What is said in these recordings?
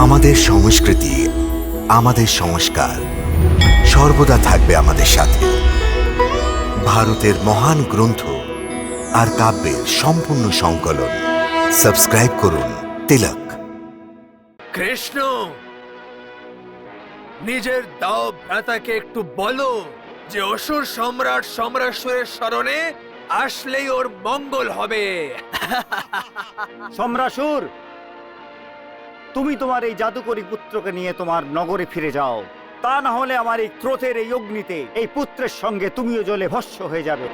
আমাদের সংস্কৃতি, আমাদের সংস্কার সর্বদা থাকবে আমাদের সাথে। ভারতের মহান গ্রন্থ আর কাব্যের সম্পূর্ণ সংকলন। সাবস্ক্রাইব করুন তিলক। কৃষ্ণ, নিজের দাও ভ্রাতাকে একটু বলো যে অসুর সম্রাট সম্রাসুরের স্মরণে আসলেই ওর মঙ্গল হবে। সম্রাসুর, তুমি তোমার এই জাদুকরী পুত্রকে নিয়ে তোমার নগরে ফিরে যাও। তা না হলে আমার এই ক্রোধের এই অগ্নিতে এই পুত্রের সঙ্গে তুমিও জ্বলে ভস্ম হয়ে যাবে।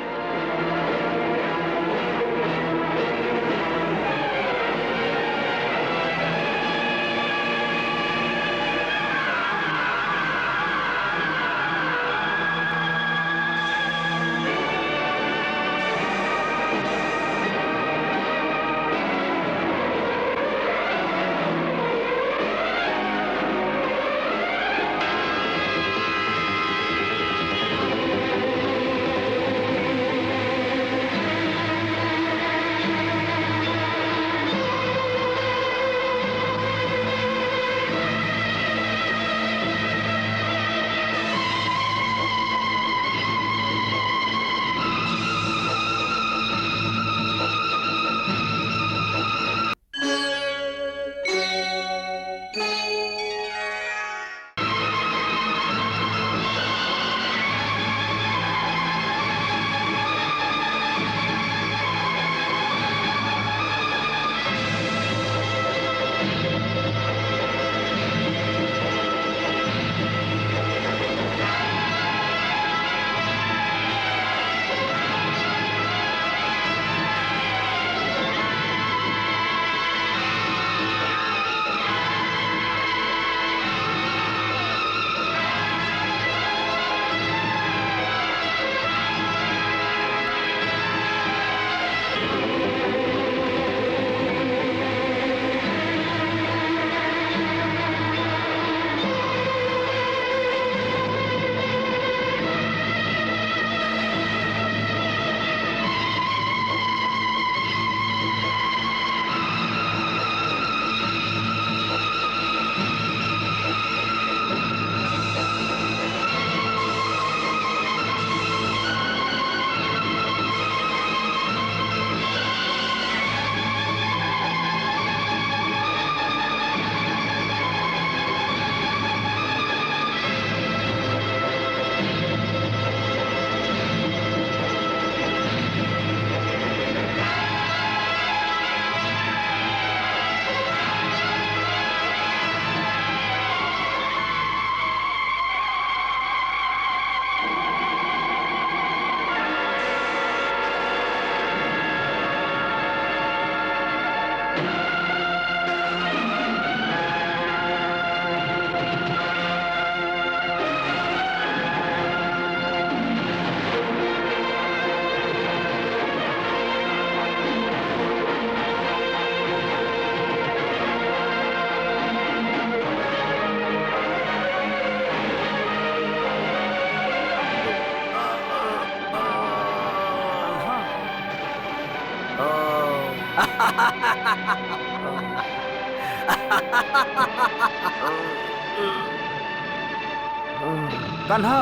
কানহা,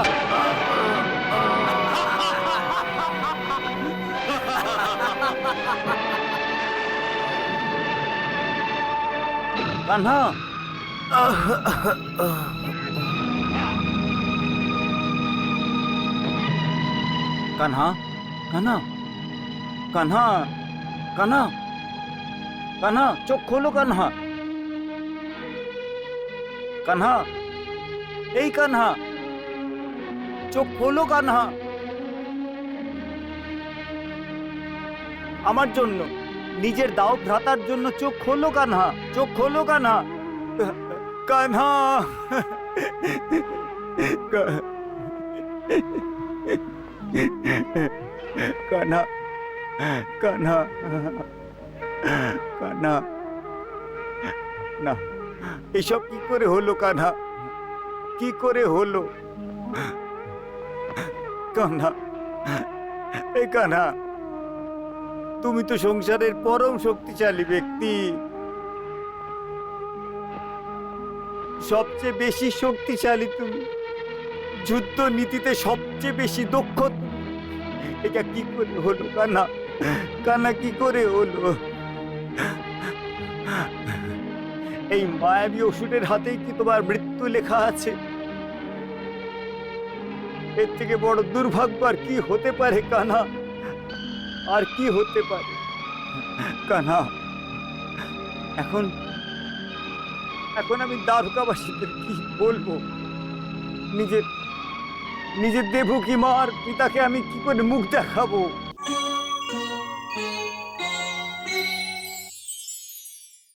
কানহা, কানহা, কানহা, কানহা, কানহা, কানহা, চোখ খোলো কানহা। কানহা, এই কানহা, চোখ খোলো কানহা। আমার জন্য, নিজের দাও ভ্রাতার জন্য চোখ খোলো কানহা, চোখ খোলো কানহা। কানহা, কানহা, কানহা, কানহা, না, এসব কি করে হলো কানহা? কি করে হলো? কানহা, এই কানহা, তুমি তো সংসারের পরম শক্তিশালী ব্যক্তি। সবচেয়ে বেশি শক্তিশালী তুমি, যুদ্ধ নীতিতে সবচেয়ে বেশি দক্ষ তুমি। এটা কি করে হলো কানা? কানা কি করে হলো? এই মায়াবী অসুরের হাতেই কি তোমার মৃত্যু লেখা আছে? এর থেকে বড় দুর্ভাগ্য আর কি হতে পারে কানা? আর কি হতে পারে কানা? এখন এখন আমি দ্বারকাবাসীদের কি বলবো? নিজের নিজের দেবকী মার পিতাকে আমি কি করে মুখ দেখাবো?